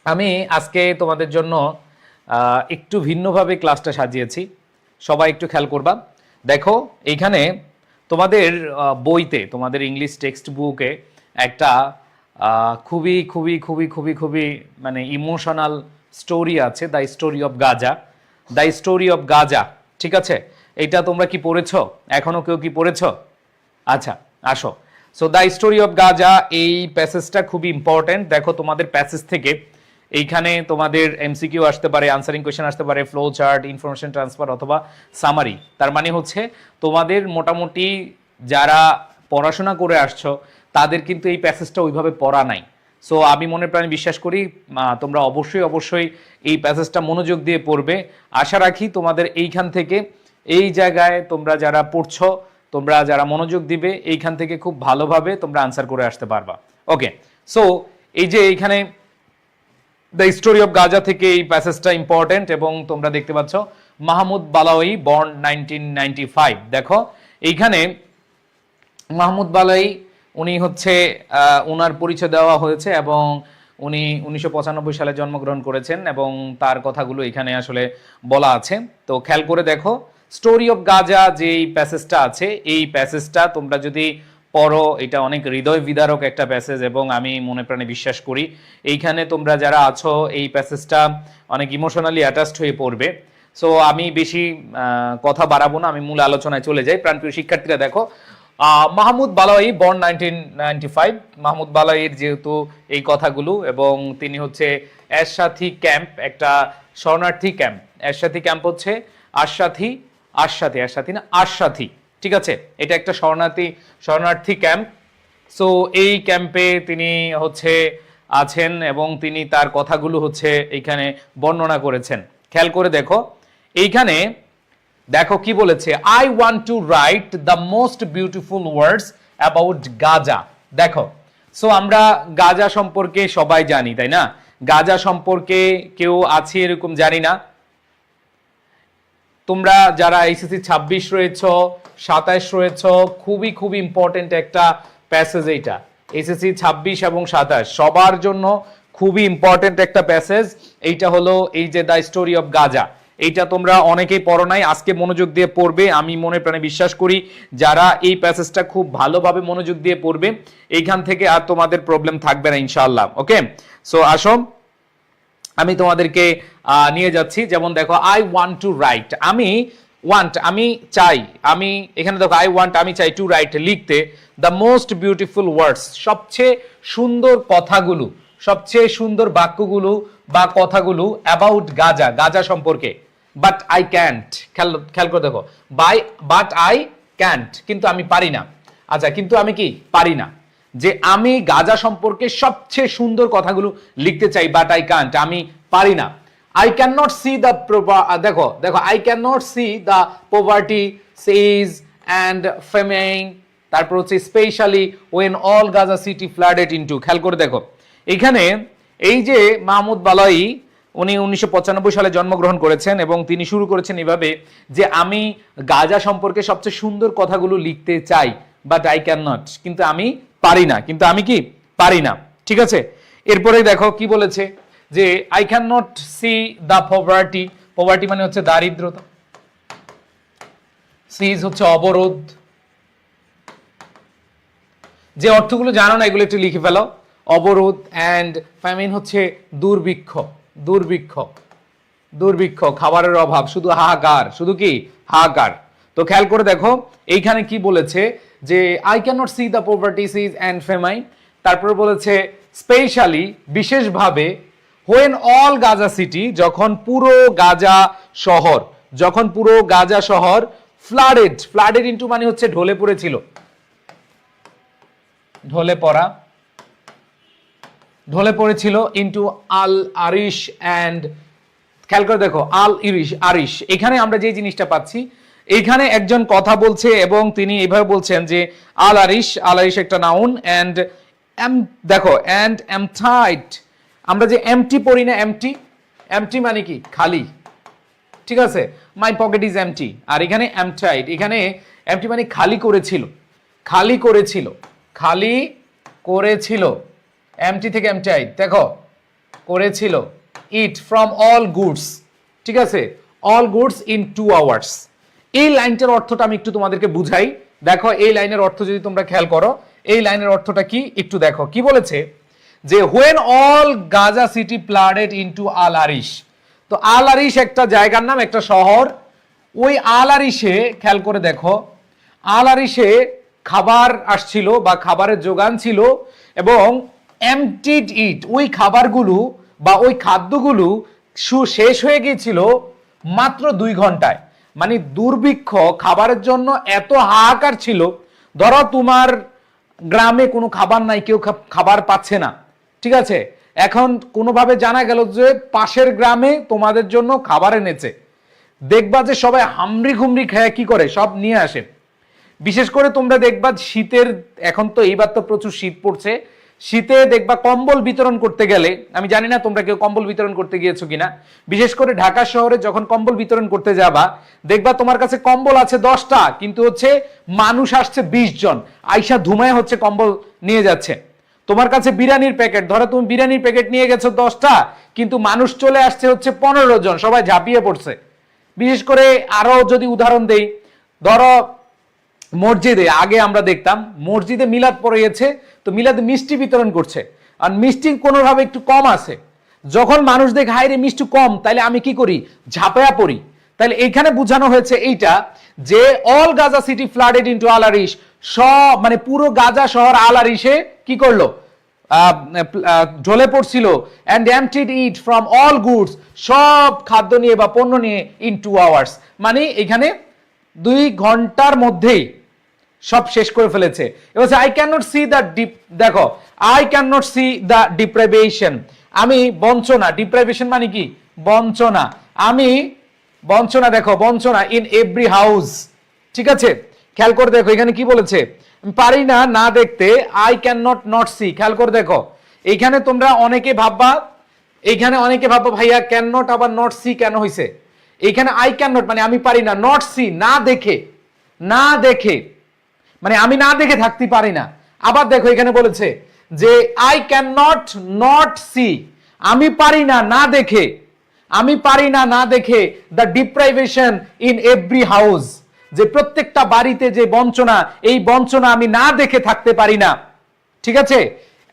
আমি আজকে তোমাদের জন্য একটু ভিন্নভাবে ক্লাসটা সাজিয়েছি। সবাই একটু খেয়াল করবা। দেখো এইখানে তোমাদের বইতে, তোমাদের ইংলিশ টেক্সট বুকে একটা খুবই খুবই খুবই খুবই খুবই মানে ইমোশনাল স্টোরি আছে, the story of Gaza. The story of Gaza, ঠিক আছে? এটা তোমরা কি পড়েছো? এখনো কেউ কি পড়েছো? আচ্ছা, আসো। So the story of Gaza, এই প্যাসেজটা খুবই ইম্পর্টেন্ট। দেখো তোমাদের প্যাসেজ থেকে এইখানে তোমাদের এমসিকিউ আসতে পারে, আনসারিং কোয়েশ্চেন আসতে পারে, ফ্লো চার্ট, ইনফরমেশন ট্রান্সফার অথবা সামারি। তার মানে হচ্ছে তোমাদের মোটামুটি যারা পড়াশোনা করে আসছো তাদের কিন্তু এই প্যাসেজটা ওইভাবে পড়া নাই। সো আমি মনে প্রাণে বিশ্বাস করি তোমরা অবশ্যই অবশ্যই এই প্যাসেজটা মনোযোগ দিয়ে পড়বে। আশা রাখি তোমাদের এইখান থেকে, এই জায়গায় তোমরা যারা পড়ছো, তোমরা যারা মনোযোগ দিবে, এইখান থেকে খুব ভালোভাবে তোমরা আনসার করে আসতে পারবা। ওকে, সো এই যে এইখানে দ্য স্টোরি অফ গাজা থেকে এই প্যাসেজটা ইম্পর্টেন্ট এবং তোমরা দেখতে পাচ্ছ মাহমুদ বালাওয়ি, বর্ন 1995। দেখো এইখানে মাহমুদ বালাওয়ি উনি হচ্ছে ওনার পরিচয় দেওয়া হয়েছে এবং উনি 1995 সালে জন্মগ্রহণ করেছেন এবং তার কথাগুলো এখানে আসলে বলা আছে। তো খেয়াল করে দেখো, স্টোরি অফ গাজা যে এই প্যাসেজটা আছে, এই প্যাসেজটা তোমরা যদি পড়ো, এটা অনেক হৃদয় বিদারক একটা প্যাসেজ এবং আমি মনে প্রাণে বিশ্বাস করি এইখানে তোমরা যারা আছো এই প্যাসেজটা অনেক ইমোশনালি অ্যাটাচড হয়ে পড়বে। সো আমি বেশি কথা বাড়াবো না, আমি মূল আলোচনায় চলে যাই। প্রাণপ্রিয় শিক্ষার্থীরা দেখো, মাহমুদ বালাওয়ি, বর্ন 1995। মাহমুদ বালাওয়ির যেহেতু এই কথাগুলো, এবং তিনি হচ্ছে এরশাথী ক্যাম্প, একটা শরণার্থী ক্যাম্প। এরশাথী ক্যাম্প হচ্ছে আরশাথী না আরশাথী, ঠিক আছে? এটা একটা শরণার্থী ক্যাম্প। সো এই ক্যাম্পে তিনি হচ্ছে আছেন এবং তিনি তার কথাগুলো হচ্ছে এইখানে বর্ণনা করেছেন। খেয়াল করে দেখো, এইখানে দেখো কি বলেছে, I want to write the most beautiful words about Gaza. দেখো, সো আমরা গাজা সম্পর্কে সবাই জানি, তাই না? গাজা সম্পর্কে কেউ আছে এরকম জানি না? তোমরা যারা এইচএসসি 26 রয়েছ, 27 রয়েছ, খুবই খুবই ইম্পর্টেন্ট একটা প্যাসেজ এইটা। এইচএসসি 26 এবং 27 সবার জন্য খুবই ইম্পর্টেন্ট একটা প্যাসেজ। এইটা হলো এই যে দ্য স্টোরি অফ গাজা। এইটা তোমরা অনেকেই পড়ো নাই, আজকে মনোযোগ দিয়ে পড়বে। আমি মনে প্রাণে বিশ্বাস করি যারা এই প্যাসেজটা খুব ভালোভাবে মনোযোগ দিয়ে পড়বে, এইখান থেকে আর তোমাদের প্রবলেম থাকবে না ইনশাআল্লাহ। ওকে, সো আসো আমি তোমাদেরকে নিয়ে যাচ্ছি। যেমন দেখো, আই ওয়ান্ট টু রাইট, আমি চাই, আমি এখানে দেখো আই ওয়ান্ট, আমি চাই, টু রাইট লিখতে, দ্য মোস্ট বিউটিফুল ওয়ার্ডস, সবচেয়ে সুন্দর কথাগুলো, সবচেয়ে সুন্দর বাক্যগুলো বা কথাগুলো অ্যাবাউট গাজা, গাজা সম্পর্কে। বাট আই ক্যান্ট, খেয়াল করে দেখো, বাট আই ক্যান্ট, কিন্তু আমি পারি না। আচ্ছা, কিন্তু আমি কি পারি না, যে আমি গাজা সম্পর্কে সবচেয়ে সুন্দর কথাগুলো লিখতে চাই, বাট আই কান্ট, আমি পারি না। I can not see the, দেখো দেখো, I can not see the poverty siege and famine, তারপর হচ্ছে specially when all Gaza City flooded into. খেয়াল করে দেখো, এখানে এই যে মাহমুদ বালাওয়ি, উনি 1995 সালে জন্মগ্রহণ করেছেন এবং তিনি শুরু করেছেন এভাবে যে আমি গাজা সম্পর্কে সবচেয়ে সুন্দর কথাগুলো লিখতে চাই, বাট আই ক্যান নট, কিন্তু আমি পারি না, কিন্তু আমি কি পারি না, ঠিক আছে? এরপরে দেখো কি বলেছে, যে I can not see the poverty, poverty মানে হচ্ছে দারিদ্রতা, সিজ হচ্ছে অবরোধ। যে অর্থগুলো জানো না এগুলো একটু লিখে ফেলো। অবরোধ, অ্যান্ড ফ্যামিন হচ্ছে দুর্ভিক্ষ, দুর্ভিক্ষ, দুর্ভিক্ষ, খাবারের অভাব, শুধু হাহাকার, শুধু কি হাহাকার। তো খেয়াল করে দেখো এইখানে কি বলেছে, যে I can not see the poverty siege and famine, তারপরে বলেছে স্পেশালি, বিশেষভাবে, হোয়েন অল গাজা সিটি, যখন পুরো গাজা শহর, যখন পুরো গাজা শহর ফ্লাডেড, ফ্লাডেড ইনটু মানে হচ্ছে ঢলে পড়েছিল, ঢলে পড়া, ঢলে পড়েছিল, ইনটু আল আরিশ অ্যান্ড, খেয়াল করে দেখো আল ইরিশ, আরিশ, এখানে আমরা যে জিনিসটা পাচ্ছি, এখানে একজন কথা বলছে এবং তিনি এইভাবে বলছেন যে আল আরিশ, আল আরিশ একটা নাউন, অ্যান্ড দেখো অ্যান্ড এমটাইট, আমরা যে এমটি পড়ি না, এমটি, এমটি মানে কি খালি, ঠিক আছে? মাই পকেট ইজ এমটি, আর এখানে এমটাইট, এখানে এমটি মানে খালি করেছিল, খালি করেছিল, খালি করেছিল, এমটি থেকে এমটাইট, দেখো করেছিল ইট ফ্রম অল গুডস, ঠিক আছে, অল গুডস ইন 2 আওয়ার্স। এই লাইনটার অর্থটা আমি একটু তোমাদেরকে বুঝাই। দেখো এই লাইনের অর্থ যদি তোমরা খেয়াল করো, এই লাইনের অর্থটা কি একটু দেখো। কি বলেছে যে when all Gaza City flooded into Al Arish. তো আল আরিশ একটা জায়গার নাম, একটা শহর। ওই আল আরিশে খেয়াল করে দেখো, আল আরিশে খাবার আসছিল বা খাবারের যোগান ছিল এবং এমটিড ইট, ওই খাবারগুলো বা ওই খাদ্যগুলো শেষ হয়ে গিয়েছিল মাত্র 2 ঘন্টায়। মানে দুর্ভিক্ষ খাবারের জন্য এত হাহাকার ছিল। ধরো তোমার গ্রামে কোনো খাবার নাই, কেউ খাবার পাচ্ছে না, ঠিক আছে, এখন কোনোভাবে জানা গেল যে পাশের গ্রামে তোমাদের জন্য খাবার এনেছে, দেখবা যে সবাই হামরি ঘুমরি খেয়ে কি করে সব নিয়ে আসে। বিশেষ করে তোমরা দেখবা শীতের, এখন তো এইবার তো প্রচুর শীত পড়ছে, শীতে দেখবা কম্বল বিতরণ করতে গেলে, আমি জানি না তোমরা কেউ কম্বল বিতরণ করতে গিয়েছো কিনা, বিশেষ করে ঢাকা শহরে যখন কম্বল বিতরণ করতে যাবা দেখবা তোমার কাছে কম্বল আছে 10টা, কিন্তু হচ্ছে মানুষ আসছে 20 জন, আইসা ধুমায় হচ্ছে কম্বল নিয়ে যাচ্ছে। তোমার কাছে বিরিয়ানির প্যাকেট, ধরো তুমি বিরিয়ানির প্যাকেট নিয়ে গেছো 10টা, কিন্তু মানুষ চলে আসছে হচ্ছে 15 জন, সবাই ঝাঁপিয়ে পড়ছে। বিশেষ করে আরো যদি উদাহরণ দেই, ধরো মসজিদে আগে আমরা দেখতাম মসজিদে মিলাদ পড়িয়েছে, তো মিলাদে মিষ্টি বিতরণ করছে, আর মিষ্টি কোনোভাবে একটু কম আছে, যখন মানুষ দেখে হাই রে মিষ্টি কম, তাহলে আমি কি করি, ঝাঁপায়া পড়ি। তাহলে এইখানে বোঝানো হয়েছে এইটা যে all Gaza City flooded into Al Arish, সব মানে পুরো গাজা শহর আল আরিশে কি করলো, ঢলে পড়ছিল, and এমটিড it from all goods, সব খাদ্য নিয়ে বা পণ্য নিয়ে ইন 2 আওয়ার্স, মানে এখানে 2 ঘন্টার মধ্যেই সব শেষ করে ফেলেছে। এবার I can not see the deep, দেখো I can not see the deprivation, আমি বঞ্চনা, ডিপ্রাইভেশন মানে কি বঞ্চনা, আমি বঞ্চনা, দেখো বঞ্চনা ইন এভরি হাউস, ঠিক আছে, খেয়াল করে দেখো এখানে কি বলেছে, পারি না না দেখতে, I can not not see, খেয়াল করে দেখো এইখানে তোমরা অনেকে ভাববা, এইখানে অনেকে ভাববা ভাইয়া ক্যান নট আবার নট সি কেন হইছে, এইখানে আই ক্যান নট মানে আমি পারি না, নট সি না দেখে, না দেখে মানে আমি না দেখে থাকতে পারি না। আবার দেখো এখানে বলেছে যে I can not not see, আমি পারি না না দেখে, আমি পারি না না দেখে the deprivation in every house, যে প্রত্যেকটা বাড়িতে যে বঞ্চনা, এই বঞ্চনা আমি না দেখে থাকতে পারি না, ঠিক আছে,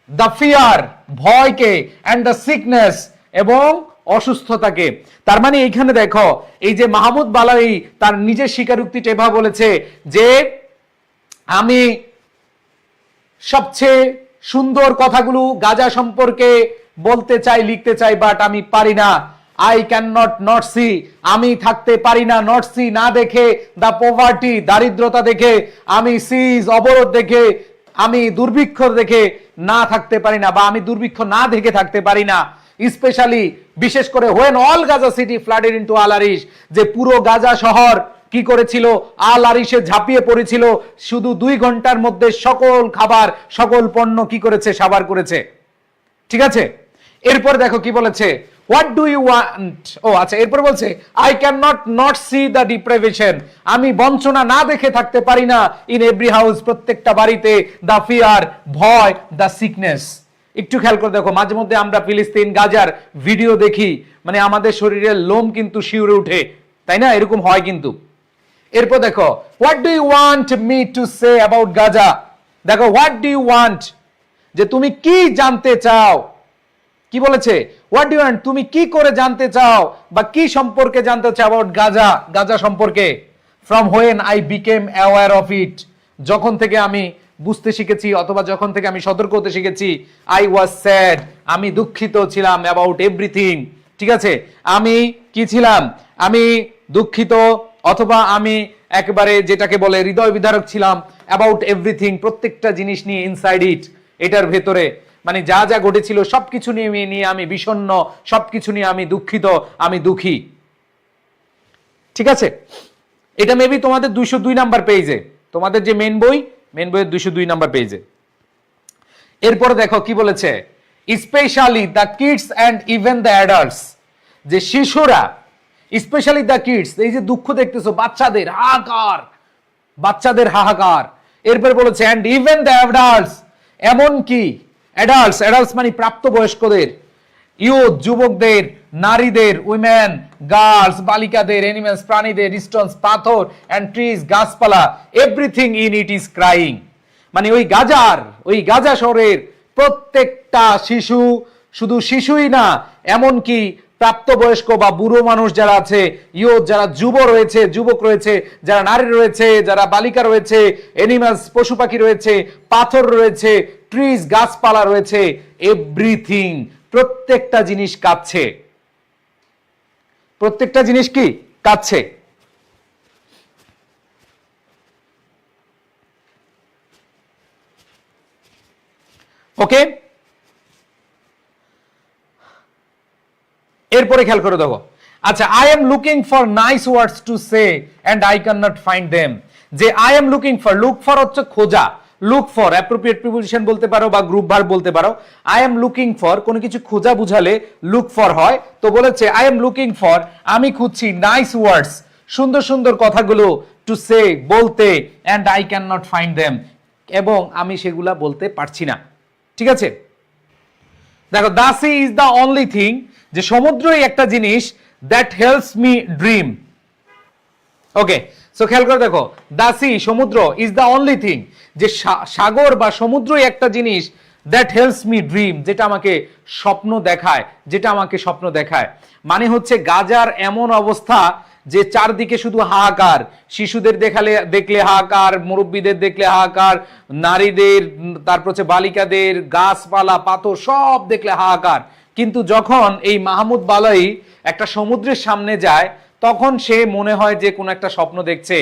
দ্য ফিয়ার ভয়কে, অ্যান্ড দ্য সিকনেস এবং অসুস্থতাকে। তার মানে এইখানে দেখো এই যে মাহমুদ বালাই তার নিজের স্বীকারোক্তি টেভা বলেছে যে আমি সবচেয়ে সুন্দর কথাগুলো গাজা সম্পর্কে বলতে চাই, লিখতে চাই, বাট আমি পারি না, I can not not see, আমি থাকতে পারি না নট সি না দেখে, দ্য পভার্টি দারিদ্রতা দেখে, আমি সিজ অবরোধ দেখে, আমি দুর্ভিক্ষ দেখে না থাকতে পারি না, বা আমি দুর্ভিক্ষ না দেখে থাকতে পারি না। স্পেশালি বিশেষ করে when all Gaza City flooded into Al Arish, যে পুরো গাজা শহর কি করেছিল, আল আরিশে ঝাঁপিয়ে পড়েছিল, শুধু 2 ঘন্টার মধ্যে সকল খাবার সকল পণ্য কি করেছে, সাবার করেছে, ঠিক আছে। এরপর দেখো কি বলেছে, হোয়াট ডু ইউ ওয়ান্ট, ও আচ্ছা এরপর বলছে I can not not see the deprivation, আমি বঞ্চনা না দেখে থাকতে পারি না, ইন এভরি হাউস প্রত্যেকটা বাড়িতে, দ্য ফিয়ার ভয়, দ্য সিকনেস। একটু খেয়াল করে দেখো মাঝে মধ্যে আমরা ফিলিস্তিন গাজার ভিডিও দেখি, মানে আমাদের শরীরের লোম কিন্তু শিউরে উঠে, তাই না, এরকম হয় কিন্তু। এরপর দেখো what do you want me to say about Gaza, দেখো হোয়াট ডু ইউ ওয়ান্ট, যে তুমি কি জানতে চাও, কি বলেছে, হোয়াট ডু ইউ ওয়ান্ট, তুমি কি করে জানতে চাও বা কি সম্পর্কে জানতে চাও অ্যাবাউট গাজা, গাজা সম্পর্কে, from when I became aware of it, যখন থেকে আমি বুঝতে শিখেছি অথবা যখন থেকে আমি সতর্ক হতে শিখেছি, আই ওয়াজ স্যাড, আমি দুঃখিত ছিলাম, অ্যাবাউট এভরিথিং, ঠিক আছে, আমি কি ছিলাম, আমি দুঃখিত অথবা আমি একেবারে যেটাকে বলে হৃদয় বিদারক ছিলাম, অ্যাবাউট এভরিথিং প্রত্যেকটা জিনিস নিয়ে, ইনসাইড ইট এটার ভেতরে, মানে যা যা ঘটেছিল সবকিছু নিয়ে আমি বিষণ্ণ, সবকিছু নিয়ে আমি দুঃখিত, আমি দুঃখী, ঠিক আছে। এটা মেবি তোমাদের 202 নাম্বার পেজে, তোমাদের যে মেন বইয়ের 202 নাম্বার পেজে। এরপর দেখো কি বলেছে, specially the kids and even the adults, যে শিশুরা, স্পেশালি দ্য কিডস, এই যে দুঃখ দেখতেছো বাচ্চাদের হাহাকার, বাচ্চাদের হাহাকার। এরপর বলেছে অ্যান্ড ইভেন দ্য অ্যাডাল্টস, এমন কি অ্যাডাল্টস, অ্যাডাল্টস মানে প্রাপ্তবয়স্কদের, ইউথ যুবকদের, নারীদের, উইমেন, গার্লস, বালিকাদের, এনিমেলস প্রাণীদের, স্টোনস পাথর অ্যান্ড ট্রিজ গাছপালা, everything in it is crying. মানে ওই গাজা শহরের প্রত্যেকটা শিশু, শুধু শিশুই না, এমনকি প্রাপ্তবয়স্ক বা বুড়ো মানুষ যারা আছে, ইয়ুথ যারা যুবক রয়েছে, যারা নারী রয়েছে, যারা বালিকা রয়েছে, এনিমালস পশু পাখি রয়েছে, পাথর রয়েছে, ট্রিজ গাছপালা রয়েছে, এভরিথিং প্রত্যেকটা জিনিস কাঁপছে। প্রত্যেকটা জিনিস কি কাঁপছে। ওকে, এরপরে খেয়াল করে দেখো। আচ্ছা, I am looking for nice words to say and I can not find them. যে I am looking for, look for হচ্ছে খোঁজা, লুক ফর অ্যাপ্রোপ্রিয়েট প্রিপোজিশন বলতে পারো বা গ্রুপ ভার্ব বলতে পারো। আই এম লুকিং ফর কোনো কিছু খোঁজা বুঝালে লুক ফর হয়। তো বলেছে আই এম লুকিং ফর, আমি খুঁজছি নাইস ওয়ার্ডস, সুন্দর সুন্দর কথাগুলো, টু সে বলতে, and I can not find them, এবং আমি সেগুলা বলতে পারছি না। ঠিক আছে, দেখো, the sea is the only thing, যে সমুদ্রই একটা জিনিস, that helps me dream. Okay, so খেয়াল করে দেখো, দ্য সি সমুদ্র, ইজ দ্য অনলি থিং, যে সাগর বা সমুদ্রই একটা জিনিস, দ্যাট হেল্পস মি ড্রিম, যেটা আমাকে স্বপ্ন দেখায়, মানে হচ্ছে গাজার এমন অবস্থা যে চারদিকে শুধু হাহাকার, শিশুদের দেখলে হাহাকার, মুরব্বীদের দেখলে হাহাকার, নারীদের, তারপর হচ্ছে বালিকাদের, গাছপালা পাথর সব দেখলে হাহাকার। কিন্তু যখন এই মাহমুদ বালাই একটা সমুদ্রের সামনে যায়, তখন সে মনে হয় যে কোন একটা স্বপ্ন দেখছে।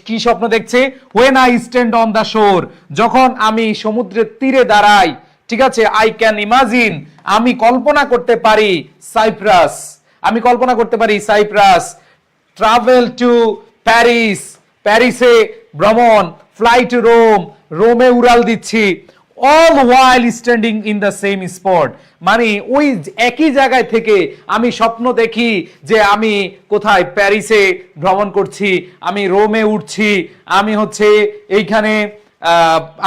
কি স্বপ্ন দেখছে? when I stand on the shore, যখন আমি সমুদ্রের তীরে দাঁড়াই, ঠিক আছে, I can imagine, আমি কল্পনা করতে পারি সাইপ্রাস, ট্রাভেল টু প্যারিস, প্যারিসে ভ্রমণ, ফ্লাই টু রোমে উড়াল দিচ্ছি, all while standing in the same spot, মানে ওই একই জায়গায় থেকে আমি স্বপ্ন দেখি যে আমি কোথায়, প্যারিসে ভ্রমণ করছি, আমি রোমে উঠছি, আমি হচ্ছে এইখানে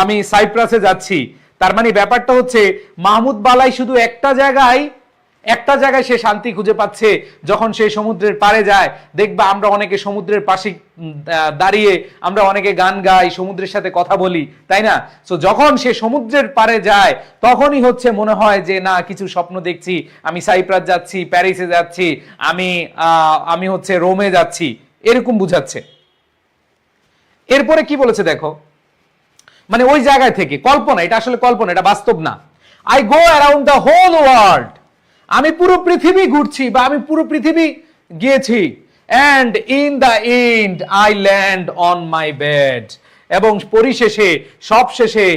আমি সাইপ্রাসে যাচ্ছি। তার মানে ব্যাপারটা হচ্ছে মাহমুদ বালাই শুধু একটা জায়গায় সে শান্তি খুঁজে পাচ্ছে যখন সে সমুদ্রের পাড়ে যায়। দেখবা আমরা অনেকে সমুদ্রের পাশে দাঁড়িয়ে আমরা অনেকে গান গাই, সমুদ্রের সাথে কথা বলি, তাই না? সো যখন সে সমুদ্রের পাড়ে যায় তখনই হচ্ছে মনে হয় যে না, কিছু স্বপ্ন দেখছি, আমি সাইপ্রাস যাচ্ছি, প্যারিসে যাচ্ছি, আমি হচ্ছে রোমে যাচ্ছি, এরকম বুঝাচ্ছে। এরপরে কি বলেছে দেখো, মানে ওই জায়গায় থেকে কল্পনা, এটা আসলে কল্পনা, এটা বাস্তব না। I go around the whole world, আমি পুরো পৃথিবী ঘুরছি বা আমি পুরো পৃথিবী গিয়েছি, and in the end I land on my bed, এবং পরিশেষে সবশেষে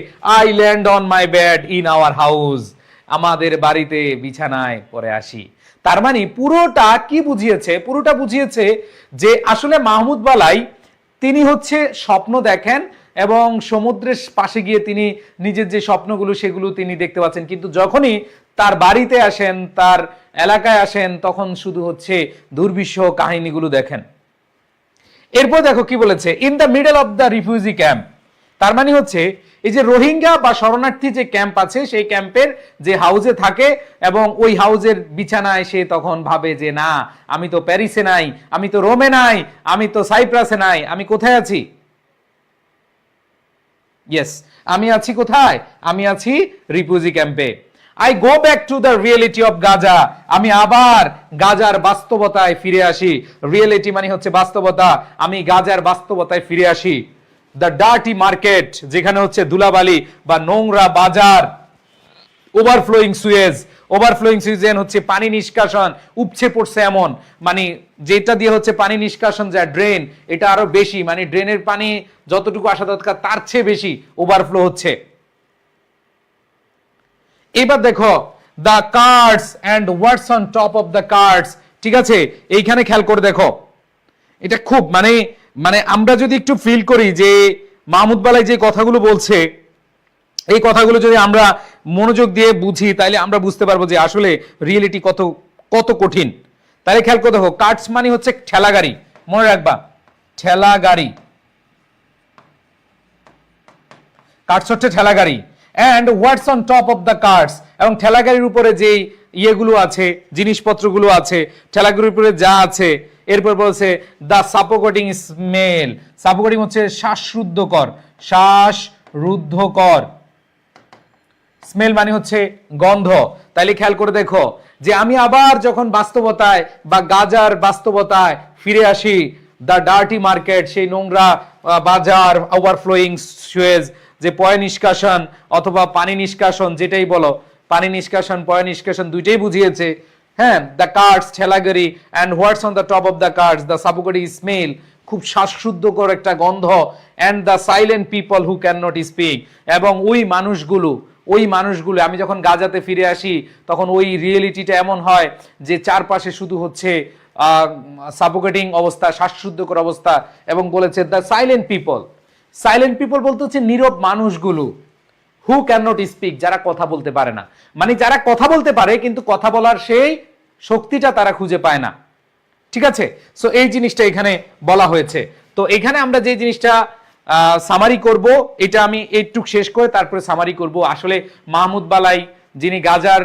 I land on my bed in our house, আমাদের বাড়িতে বিছানায় পড়ে আসি। তার মানে পুরোটা কি বুঝিয়েছে? পুরোটা বুঝিয়েছে যে আসলে মাহমুদ বালাই তিনি হচ্ছে স্বপ্ন দেখেন এবং সমুদ্রের পাশে গিয়ে তিনি নিজের যে স্বপ্নগুলো সেগুলো তিনি দেখতে পাচ্ছেন, কিন্তু যখনই তার বাড়িতে আসেন, তার এলাকায় আসেন, তখন শুধু হচ্ছে দুর্বিষহ কাহিনীগুলো দেখেন। এরপর দেখো কি বলেছে, in the middle of the refugee camp, তার মানে হচ্ছে এই যে রোহিঙ্গা বা শরণার্থী যে ক্যাম্প আছে, সেই ক্যাম্পের যে হাউজে থাকে এবং ওই হাউজের বিছানায় সে তখন ভাবে যে না, আমি তো প্যারিসে নাই, আমি তো রোমে নাই, আমি তো সাইপ্রাসে নাই, আমি কোথায় আছি? ইয়েস, আমি আছি কোথায়? আমি আছি রিফিউজি ক্যাম্পে। I go back to the reality of Gaza, আমি আবার গাজার বাস্তবতায় ফিরে আসি। রিয়েলিটি মানে হচ্ছে বাস্তবতা, আমি গাজার বাস্তবতায় ফিরে আসি। দ্য ডার্টি মার্কেট, যেখানে হচ্ছে ধুলাবালি বা নোংরা বাজার। ওভারফ্লোয়িং সুয়েজ হচ্ছে পানি নিষ্কাশন, উপচে পড়ছে এমন, মানে যেটা দিয়ে হচ্ছে পানি নিষ্কাশন যায়, ড্রেন, এটা আরো বেশি, মানে ড্রেনের পানি যতটুকু আসা দরকার তার চেয়ে বেশি ওভারফ্লো হচ্ছে। এবার দেখো, the cards and what's on top of the cards, ঠিক আছে, এইখানে খেয়াল করে দেখো, এটা খুব মানে আমরা যদি একটু ফিল করি যে মাহমুদ বালাই যে কথাগুলো বলছে, এই কথাগুলো যদি আমরা মনোযোগ দিয়ে বুঝি, তাইলে আমরা বুঝতে পারবো যে আসলে রিয়েলিটি কত কঠিন। তাহলে খেয়াল করে দেখো, কার্ডস মানে হচ্ছে ঠেলা গাড়ি, মনে রাখবা, ঠেলা গাড়ি, কার্ডস হচ্ছে ঠেলা গাড়ি। And what's on top of the cards, এবং ঠেলা গাড়ির উপরে যেই ইয়েগুলো আছে, জিনিসপত্রগুলো আছে, ঠেলাগুলোর উপরে যা আছে, এরপর বলছে দ্য সাফোকেটিং স্মেল। সাফোকেটিং হচ্ছে শ্বাসরুদ্ধকর, শ্বাসরুদ্ধকর। স্মেল মানে হচ্ছে গন্ধ। তাইলে খেয়াল করে দেখো যে আমি আবার যখন বাস্তবতায় বা গাজার বাস্তবতায় ফিরে আসি, দ্য ডার্টি মার্কেট, সেই নোংরা বাজার, ওভারফ্লোয়িং সুয়েজ, যে পয় নিষ্কাশন অথবা পানি নিষ্কাশন, যেটাই বলো, পানি নিষ্কাশন পয় নিষ্কাশন দুইটাই বুঝিয়েছে। হ্যাঁ, দ্য কার্ডস, ঠেলাগাড়ি, and what's on the top of the cards, the suffocating smell, খুব শ্বাসরুদ্ধকর একটা গন্ধ, and the silent people who can not speak, এবং ওই মানুষগুলো আমি যখন গাজাতে ফিরে আসি তখন ওই রিয়েলিটিটা এমন হয় যে চারপাশে শুধু হচ্ছে সাফোকেটিং অবস্থা, শ্বাসরুদ্ধকর অবস্থা, এবং বলেছে the silent people. Silent people বলতে হচ্ছে নীরব মানুষগুলো, হু ক্যান নট স্পিক, যারা কথা বলতে পারে না, মানে যারা কথা বলতে পারে কিন্তু কথা বলার সেই শক্তিটা তারা খুঁজে পায় না। ঠিক আছে, সো এই জিনিসটা এখানে বলা হয়েছে। তো এখানে আমরা যে জিনিসটা সামারি করব, এটা আমি এইটুক শেষ করে তারপরে সামারি করব। আসলে মাহমুদ বালাই যিনি গাজার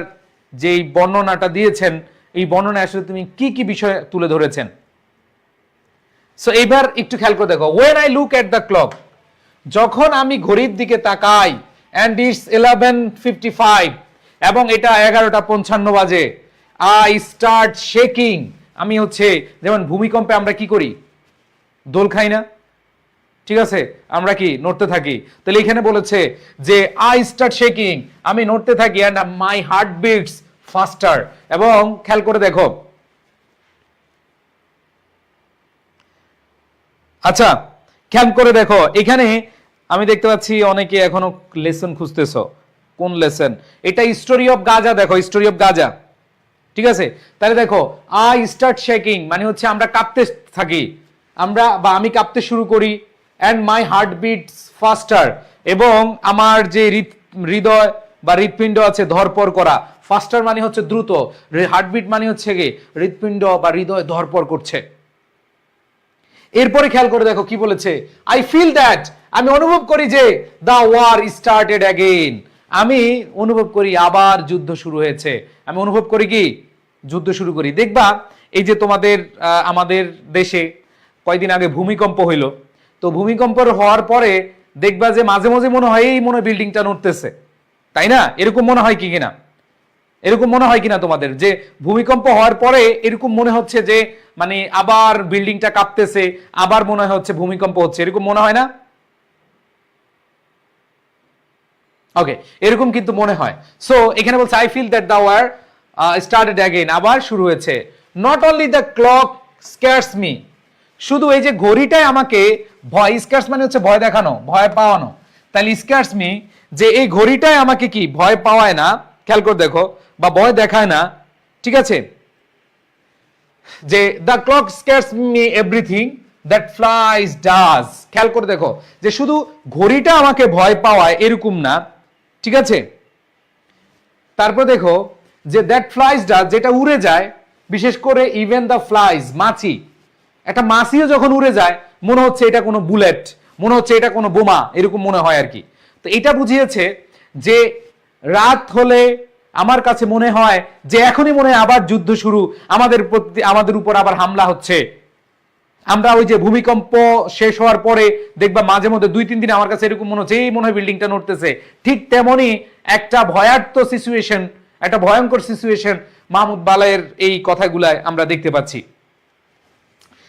যেই বর্ণনাটা দিয়েছেন, এই বর্ণনায় আসলে তুমি কি কি বিষয় তুলে ধরেছেন। সো এবার একটু খেয়াল করে দেখো, when I look at the clock, যখন আমি ঘড়ির দিকে তাকাই, অ্যান্ড ইটস 11:55, এবং এটা 11:55 বাজে, আই স্টার্ট শেকিং, আমি হচ্ছে যেমন ভূমিকম্পে আমরা কি করি, দোল খাই না, ঠিক আছে, আমরা কি নড়তে থাকি, তাহলে এখানে বলেছে যে আই স্টার্ট শেকিং, আমি নড়তে থাকি, and my heart beats faster. এবং খেয়াল করে দেখো, আচ্ছা খেয়াল করে দেখো, এখানে আমি দেখতে পাচ্ছি অনেকে এখনো লেসন খুঁজতেছো। কোন লেসন? এটা স্টোরি অফ গাজা, দেখো স্টোরি অফ গাজা, ঠিক আছে। তাহলে দেখো আই স্টার্ট শেকিং মানে হচ্ছে আমরা কাঁপতে থাকি, আমি কাঁপতে শুরু করি, and my heart beats faster, এবং আমার যে হৃদয় বা হৃৎপিণ্ড আছে ধরপড় করা, ফাস্টার মানে হচ্ছে দ্রুত, হার্টবিট মানে হচ্ছে কি হৃৎপিণ্ড বা হৃদয় ধরপড় করছে। এরপরে খেয়াল করে দেখো কি বলেছে, আই ফিল দ্যাট, আমি অনুভব করি যে দ্য ওয়ার স্টার্টেড অ্যাগেইন, আমি অনুভব করি আবার যুদ্ধ শুরু হয়েছে, আমি অনুভব করি কি যুদ্ধ শুরু করি। দেখবা এই যে তোমাদের আমাদের দেশে কয়েকদিন আগে ভূমিকম্প হইল, তো ভূমিকম্প হওয়ার পরে দেখবা যে মাঝে মাঝে মনে হয় এই মনে বিল্ডিংটা নড়তেছে, তাই না? এরকম মনে হয় কি কিনা, এরকম মনে হয় কিনা তোমাদের যে ভূমিকম্প হওয়ার পরে এরকম মনে হচ্ছে যে মানে আবার বিল্ডিংটা কাঁপতেছে, আবার মনে হচ্ছে ভূমিকম্প হচ্ছে, এরকম মনে হয় না? ওকে, এরকম কিন্তু মনে হয়। সো এখানে বলছে I feel that the war started again, আবার শুরু হয়েছে। Not only the clock scares me, শুধু এই যে ঘড়িটাই আমাকে ভয়, স্ক্যারস মানে হচ্ছে ভয় দেখানো, ভয় পাওয়ানো, তাহলে স্ক্যারস মি যে এই ঘড়িটাই আমাকে কি ভয় পাওয়ায় না, খেয়াল করে দেখো, বা ভয় দেখায় না, ঠিক আছে, যে the clock scares me everything that flies does, খেয়াল করে দেখো যে শুধু ঘড়িটা আমাকে ভয় পাওয়ায় এরকম না, ঠিক আছে। তারপর দেখো যে দ্যাট ফ্লাইজ ডাজ, যেটা উড়ে যায়, বিশেষ করে ইভেন দ্য ফ্লাইজ, মাছি, একটা মাছিও যখন উড়ে যায় মনে হচ্ছে এটা কোনো বুলেট, মনে হচ্ছে এটা কোনো বোমা, এরকম মনে হয় আর কি। তো এটা বুঝিয়েছে যে রাত হলে আমার কাছে মনে হয় যে এখনই মনে হয় আবার যুদ্ধ শুরু, আমাদের উপর আবার হামলা হচ্ছে। আমরা ওই যে ভূমিকম্প শেষ হওয়ার পরে দেখবা মাঝে মধ্যে 2-3 দিন আমার কাছে এরকম মনে হচ্ছে এই মনে হয় বিল্ডিংটা নড়তেছে, ঠিক তেমনি একটা ভয়ার্থ সিচুয়েশন, একটা ভয়ঙ্কর সিচুয়েশন মাহমুদ বালায়ের এই কথাগুলায় আমরা দেখতে পাচ্ছি।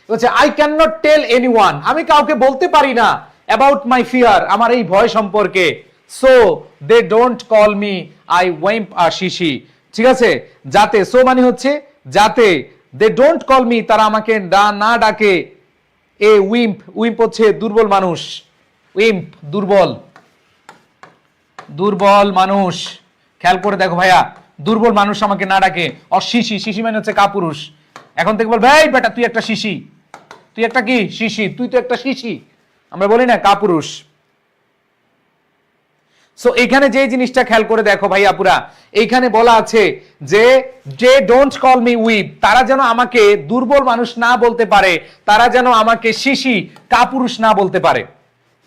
বলছে I can not tell anyone, আমি কাউকে বলতে পারি না অ্যাবাউট মাই ফিয়ার, আমার এই ভয় সম্পর্কে, so they don't call me I wimp or sissy, ঠিক আছে, যাতে, সো মানে হচ্ছে যাতে, দে ডোন্ট কল মি তারা আমাকে না ডাকে, এ উইম্প, উইম্প হচ্ছে দুর্বল মানুষ, উইম্প দুর্বল, দুর্বল মানুষ, খেয়াল করে দেখো ভাইয়া, দুর্বল মানুষ আমাকে না ডাকে, আর শিশি, শিশি মানে হচ্ছে কাপুরুষ। এখন থেকে বলবে এই বেটা তুই একটা শিশি, তুই একটা কি শিশি, তুই তো একটা শিশি, আমরা বলি না কাপুরুষ। সো এখানে যে জিনিসটা খেয়াল করে দেখো ভাইয়া পুরা, এইখানে বলা আছে যে ডোন্ট কল মি উইপ, তারা যেন আমাকে দুর্বল মানুষ না বলতে পারে, তারা যেন আমাকে শিশি কাপুরুষ না বলতে পারে,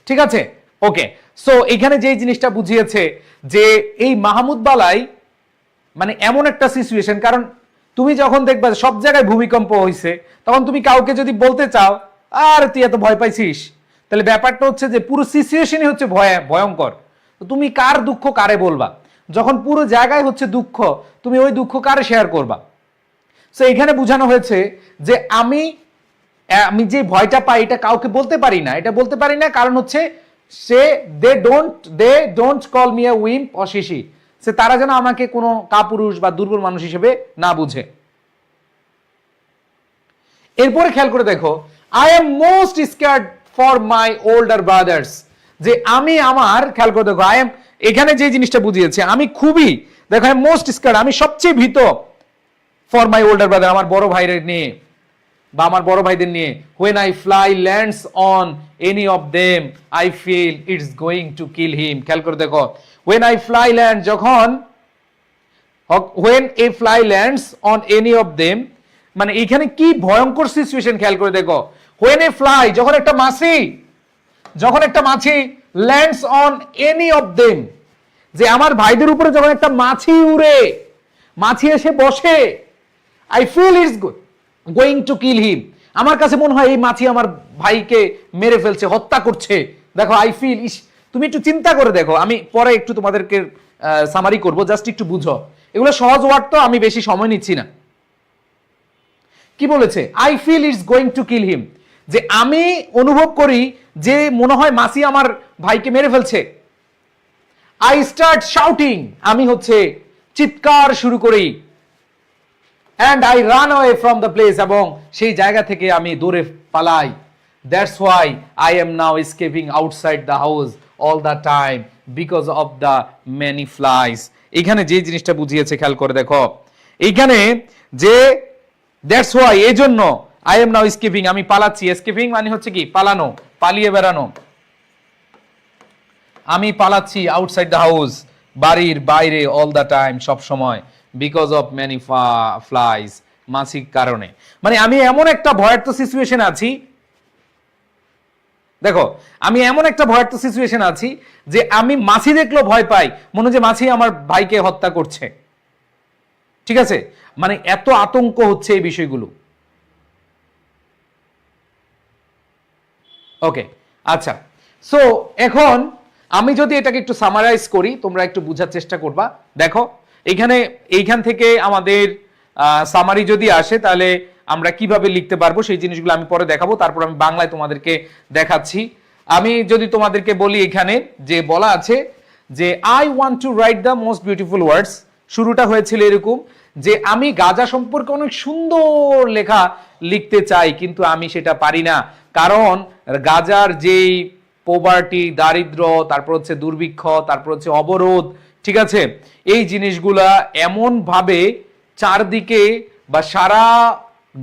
ঠিক আছে। ওকে, সো এখানে যে জিনিসটা বুঝিয়েছে যে এই মাহমুদ বালাই মানে এমন একটা সিচুয়েশন, কারণ তুমি যখন দেখবা সব জায়গায় ভূমিকম্প হয়েছে, তখন তুমি কাউকে যদি বলতে চাও আর তুই এত ভয় পাইছিস, তাহলে ব্যাপারটা হচ্ছে যে পুরো সিচুয়েশনই হচ্ছে ভয়ঙ্কর। তো তুমি কার দুঃখ কারে বলবা? যখন পুরো জায়গায় হচ্ছে দুঃখ, তুমি ওই দুঃখ কারে শেয়ার করবা? সো এখানে বোঝানো হয়েছে যে আমি যে ভয়টা পাই এটা কাউকে বলতে পারি না। এটা বলতে পারি না কারণ হচ্ছে they don't call me a wimp or sissy, সে তারা যেন আমাকে কোনো কাপুরুষ বা দুর্বল মানুষ হিসেবে না বুঝে। এরপরে খেয়াল করে দেখো, I am most scared for my older brothers, যে আমি আমার, খেয়াল করে দেখো, এখানে যে জিনিসটা বুঝিয়েছে, আমি খুবই, দেখো আই এম মোস্ট স্কেয়ার্ড, আমি সবচেয়ে ভীত, ফর মাই ওল্ডার ব্রাদার, আমার বড় ভাইদের নিয়ে বা আমার বড় ভাইদের নিয়ে। when I fly lands on any of them I feel it's going to kill him। খেয়াল করে দেখো, when I fly land, যখন when a fly lands on any of them, মানে এখানে কি ভয়ঙ্কর সিচুয়েশন, খেয়াল করে দেখো। when a fly, যখন একটা মাছি lands on any of them, যে আমার ভাইদের উপরে যখন একটা মাছি উড়ে, মাছি এসে বসে, I feel it's going to kill him, আমার কাছে মনে হয় এই মাছি আমার ভাইকে মেরে ফেলছে, হত্যা করছে। দেখো আই ফিল, তুমি একটু চিন্তা করে দেখো, আমি পরে একটু তোমাদেরকে সামারি করব, জাস্ট একটু বুঝো, এগুলো সহজ ওয়ার্ড তো, আমি বেশি সময় নিচ্ছি না। কি বলেছে? I feel it's going to kill him, যে আমি অনুভব করি যে মনে হয় মাছি আমার ভাইকে মেরে ফেলছে। আই স্টার্ট শাউটিং, আমি হচ্ছে চিৎকার শুরু করি। and I run away from the place, এবং সেই জায়গা থেকে আমি দৌড়ে পালাই। that's why I am now escaping outside the house all the time because of the many flies। এখানে যে জিনিসটা বুঝিয়েছে খেয়াল করে দেখো, এইখানে যে that's why, এই জন্য I am now escaping, আমি পালাচ্ছি। escaping মানে হচ্ছে কি? পালানো, পালিয়ে বেড়ানো। আমি পালাচ্ছি আউটসাইড দ্য হাউস, বাড়ির বাইরে, অল দ্য টাইম, সব সময়, বিকজ অফ মেনি ফ্লাইজ, মাছির কারণে। মানে আমি এমন একটা ভয়ার্থ সিচুয়েশন আছি, দেখো আমি এমন একটা ভয়ার্থ সিচুয়েশন আছি যে আমি মাছি দেখলেও ভয় পাই, মনে হয় যে মাছি আমার ভাইকে হত্যা করছে। ঠিক আছে, মানে এত আতঙ্ক হচ্ছে এই বিষয়গুলো। ওকে, আচ্ছা, সো এখন আমি যদি এটাকে একটু সামারাইজ করি, তোমরা একটু বোঝার চেষ্টা করবা। দেখো এইখান থেকে আমাদের সামারি যদি আসে, তাহলে আমরা কিভাবে লিখতে পারবো সেই জিনিসগুলো আমি পরে দেখাবো। তারপর আমি বাংলায় তোমাদেরকে দেখাচ্ছি। আমি যদি তোমাদেরকে বলি, এখানে যে বলা আছে যে I want to write the most beautiful words, শুরুটা হয়েছিল এরকম যে আমি গাজা সম্পর্কে অনেক সুন্দর লেখা লিখতে চাই, কিন্তু আমি সেটা পারি না, কারণ গাজার যেই পোভার্টি, দারিদ্র, তারপর হচ্ছে দুর্ভিক্ষ, তারপর হচ্ছে অবরোধ, ঠিক আছে, এই জিনিসগুলা এমন ভাবে চারদিকে বা সারা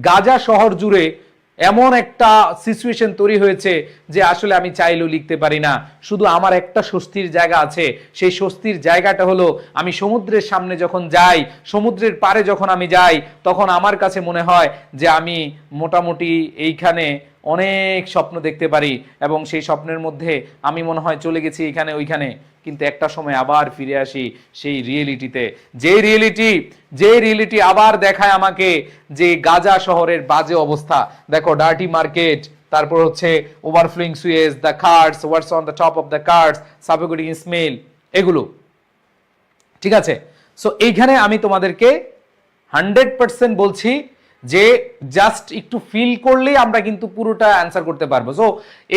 গাজা শহর জুড়ে এমন একটা সিচুয়েশন তৈরি হয়েছে যে আসলে আমি চাইলেও লিখতে পারি না। শুধু আমার একটা স্বস্তির জায়গা আছে, সেই স্বস্তির জায়গাটা হলো আমি সমুদ্রের সামনে যখন যাই, সমুদ্রের পাড়ে যখন আমি যাই, তখন আমার কাছে মনে হয় যে আমি মোটামুটি এইখানে অনেক স্বপ্ন দেখতে পারি, এবং সেই স্বপ্নের মধ্যে আমি মনে হয় চলে গেছি এখানে ওইখানে, কিন্তু একটা সময় আবার ফিরে আসি সেই রিয়েলিটিতে, যে রিয়েলিটি আবার দেখায় আমাকে যে গাজা শহরের বাজে অবস্থা। দেখো, ডার্টি মার্কেট, তারপর হচ্ছে overflowing sewage, the carts, what's on the top of the carts, suffocating smell, এগুলো। ঠিক আছে, সো এইখানে আমি তোমাদেরকে 100% বলছি যে জাস্ট একটু ফিল করলেই আমরা কিন্তু পুরোটা অ্যান্সার করতে পারবো। সো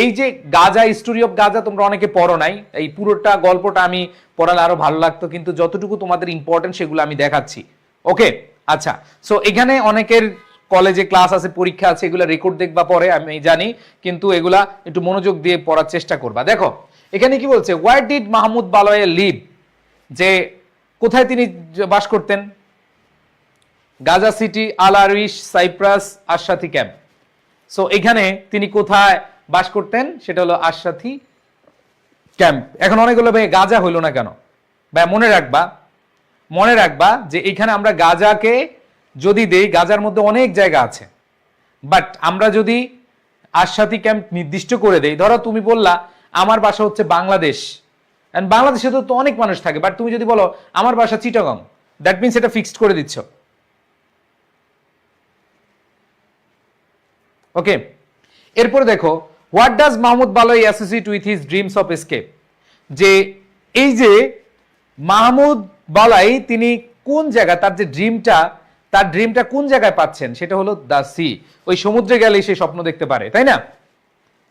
এই যে গাজা, স্টোরি অফ গাজা তোমরা অনেকে পড়ো নাই, এই পুরোটা গল্পটা আমি পড়ালে আরো ভালো লাগতো, কিন্তু যতটুকু তোমাদের ইম্পর্টেন্ট সেগুলো আমি দেখাচ্ছি। ওকে, আচ্ছা, সো এখানে অনেকের কলেজে ক্লাস আছে, পরীক্ষা আছে, এগুলা রেকর্ড দেখবা পরে, আমি জানি, কিন্তু এগুলা একটু মনোযোগ দিয়ে পড়ার চেষ্টা করবা। দেখো এখানে কি বলছে, হোয়ার ডিড মাহমুদ বালওয়া লিভ, যে কোথায় তিনি বাস করতেন? গাজা সিটি, আল আরিশ, সাইপ্রাস, আশরাথি ক্যাম্প। সো এখানে তিনি কোথায় বাস করতেন? সেটা হলো আশরাথি ক্যাম্প। এখন অনেকগুলো ভাই গাজা হইলো না কেন? ভাই মনে রাখবা যে এখানে আমরা গাজাকে যদি দেই, গাজার মধ্যে অনেক জায়গা আছে, বাট আমরা যদি আশরাথি ক্যাম্প নির্দিষ্ট করে দেই, ধরো তুমি বললা আমার বাসা হচ্ছে বাংলাদেশ, বাংলাদেশে তো অনেক মানুষ থাকে, বাট তুমি যদি বলো আমার বাসা চিটাগং, দ্যাট মিনস এটা ফিক্সড করে দিচ্ছ। ওকে, এরপরে দেখো what does Mahmoud Balay associate with his dreams of escape, যে এই যে মাহমুদ বালাই তিনি কোন জায়গা তার যে তার ড্রিমটা কোন জায়গায় পাচ্ছেন, সেটা হলো দ্য সি, ওই সমুদ্রে গেলেই সে স্বপ্ন দেখতে পারে, তাই না?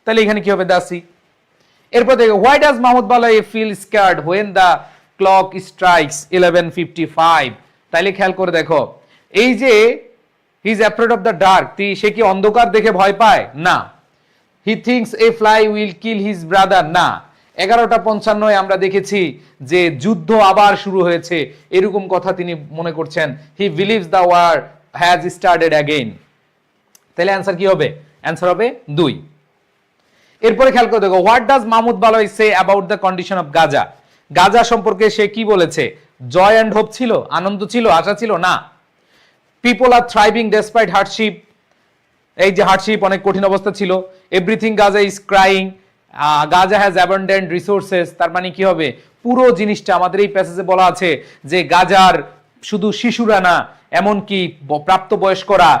তাহলে এখানে কি হবে? The sea. এরপর দেখো why does Mahmoud Balay feel scared when the clock strikes 11:55, তাইলে খেয়াল করে দেখো এই যে he is afraid of the dark, সে কি অন্ধকার দেখে ভয় পায়? না। He thinks a fly will kill his brother, না। 11:55 আমরা দেখেছি যে যুদ্ধ আবার শুরু হয়েছে, এরকম কথা তিনি মনে করছেন। He believes the war has started again. তাহলে অ্যান্সার কি হবে? অ্যান্সার হবে 2। এরপরে খেয়াল করে দেখো what does Mahmoud Balay say about the condition of Gaza, Gaza সম্পর্কে সে কি বলেছে? জয় অ্যান্ড হোপ ছিল, আনন্দ ছিল, আশা ছিল? না। পিপল আর থ্রাইভিং ডেসপাইট হার্ডশিপ, এই যে হার্ডশিপ অনেক কঠিন অবস্থা ছিল। Everything Gaza is crying, Gaza has abundant resources, তার মানে কি হবে? পুরো জিনিসটা আমাদের এই প্যাসেজে বলা আছে যে গাজার শুধু শিশুরা না, এমনকি প্রাপ্তবয়স্করা,